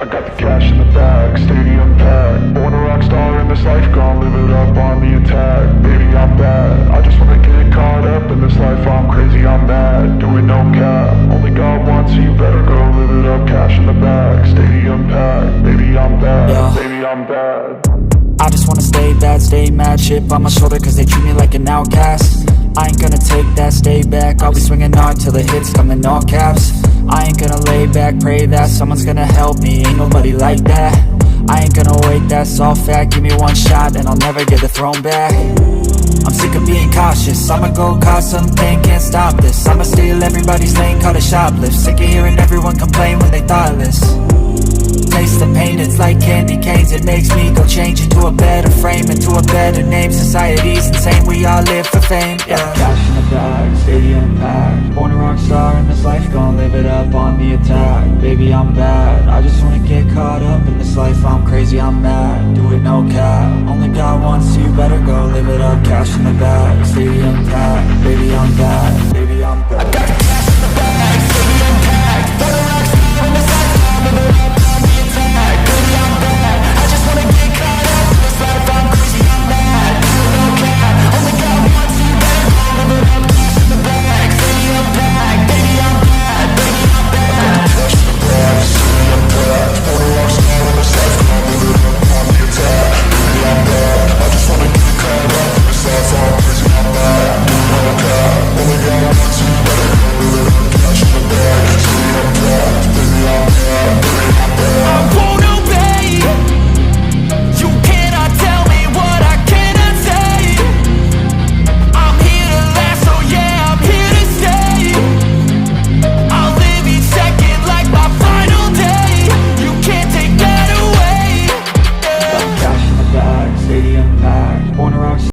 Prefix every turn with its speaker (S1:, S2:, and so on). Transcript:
S1: I got the cash in the bag, stadium packed. Born a rock star in this life, gon' live it up on the attack. Baby, I'm bad, I just wanna get caught up in this life. I'm crazy, I'm mad, doing no cap. Only got one, so you better go live it up. Cash in the bag, stadium packed. Baby, I'm bad,
S2: Yeah.
S1: baby, I'm bad.
S2: I just wanna stay bad, stay mad. Chip on my shoulder cause they treat me like an outcast. I ain't gonna take that, stay back. I'll be swinging hard till the hits come in all caps. I ain't gonna lay back, pray that someone's gonna help me. Ain't nobody like that. I ain't gonna wait, that's all fact. Give me one shot and I'll never get the throne back. I'm sick of being cautious, I'ma go cause something, can't stop this. I'ma steal everybody's lane, call it shoplift. Sick of hearing everyone complain when they thoughtless. Taste the pain, it's like candy canes. It makes me go change into a better frame, into a better name. Society's insane, we all live for fame, yeah. Cash in the bag, stadium packed. Born a rock star in this life, gon' live it up on the attack. Baby, I'm bad, I just wanna get caught up in this life. I'm crazy, I'm mad, do it no cap. Only got one, so you better go live it up.